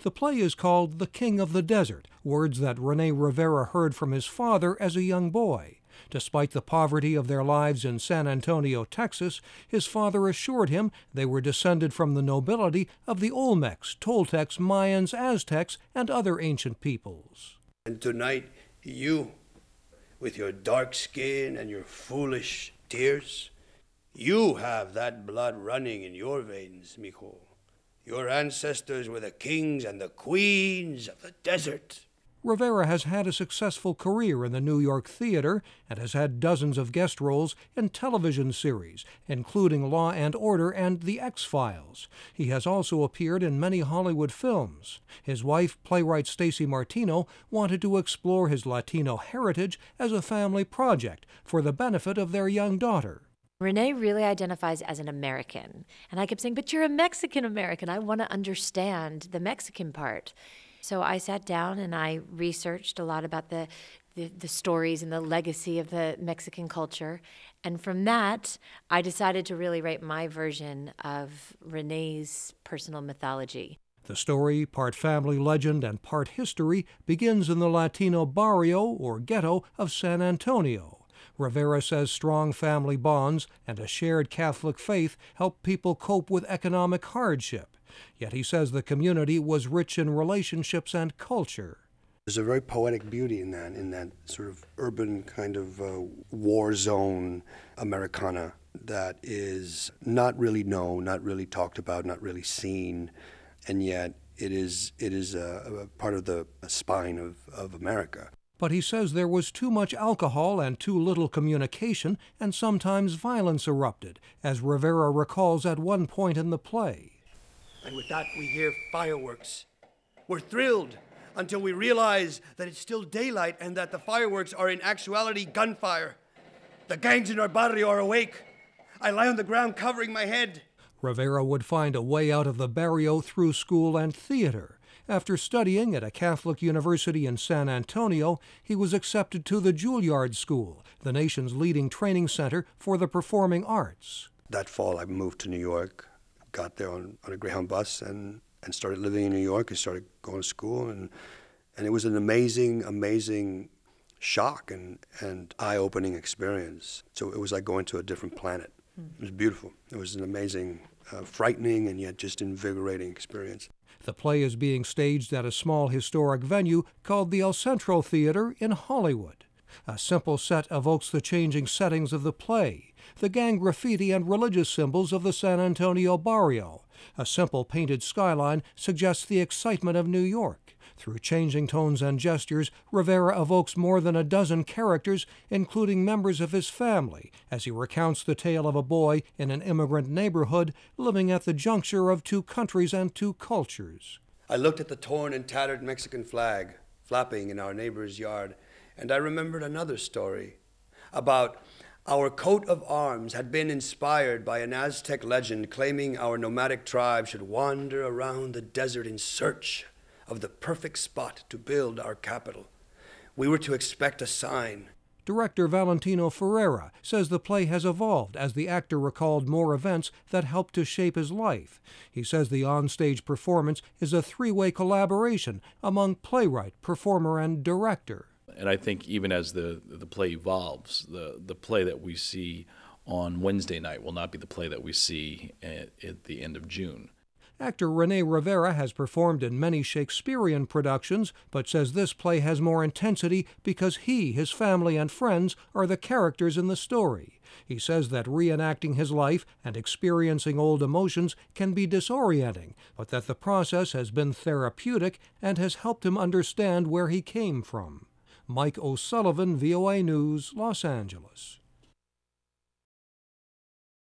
The play is called The King of the Desert, words that Rene Rivera heard from his father as a young boy. Despite the poverty of their lives in San Antonio, Texas, his father assured him they were descended from the nobility of the Olmecs, Toltecs, Mayans, Aztecs, and other ancient peoples. And tonight, you, with your dark skin and your foolish tears, you have that blood running in your veins, mijo. Your ancestors were the kings and the queens of the desert. Rivera has had a successful career in the New York theater and has had dozens of guest roles in television series, including Law and Order and The X-Files. He has also appeared in many Hollywood films. His wife, playwright Stacey Martino, wanted to explore his Latino heritage as a family project for the benefit of their young daughter. Rene really identifies as an American. And I kept saying, but you're a Mexican American. I want to understand the Mexican part. So I sat down and I researched a lot about the stories and the legacy of the Mexican culture. And from that, I decided to really write my version of Rene's personal mythology. The story, part family legend and part history, begins in the Latino barrio or ghetto of San Antonio. Rivera says strong family bonds and a shared Catholic faith help people cope with economic hardship. Yet he says the community was rich in relationships and culture. There's a very poetic beauty in that sort of urban kind of war zone Americana that is not really known, not really talked about, not really seen, and yet it is a part of the spine of America. But he says there was too much alcohol and too little communication, and sometimes violence erupted, as Rivera recalls at one point in the play. And with that, we hear fireworks. We're thrilled until we realize that it's still daylight and that the fireworks are in actuality gunfire. The gangs in our barrio are awake. I lie on the ground covering my head. Rivera would find a way out of the barrio through school and theater. After studying at a Catholic university in San Antonio, he was accepted to the Juilliard School, the nation's leading training center for the performing arts. That fall, I moved to New York. Got there on a Greyhound bus and started living in New York and started going to school. And it was an amazing shock and eye-opening experience. So it was like going to a different planet. It was beautiful. It was an amazing, frightening and yet just invigorating experience. The play is being staged at a small historic venue called the El Centro Theater in Hollywood. A simple set evokes the changing settings of the play, the gang graffiti and religious symbols of the San Antonio barrio. A simple painted skyline suggests the excitement of New York. Through changing tones and gestures, Rivera evokes more than a dozen characters, including members of his family, as he recounts the tale of a boy in an immigrant neighborhood living at the juncture of two countries and two cultures. I looked at the torn and tattered Mexican flag flapping in our neighbor's yard, and I remembered another story about our coat of arms had been inspired by an Aztec legend claiming our nomadic tribe should wander around the desert in search of the perfect spot to build our capital. We were to expect a sign. Director Valentino Ferriera says the play has evolved as the actor recalled more events that helped to shape his life. He says the onstage performance is a three-way collaboration among playwright, performer, and director. And I think even as the play evolves, the play that we see on Wednesday night will not be the play that we see at the end of June. Actor Rene Rivera has performed in many Shakespearean productions, but says this play has more intensity because he, his family, and friends are the characters in the story. He says that reenacting his life and experiencing old emotions can be disorienting, but that the process has been therapeutic and has helped him understand where he came from. Mike O'Sullivan, VOA News, Los Angeles.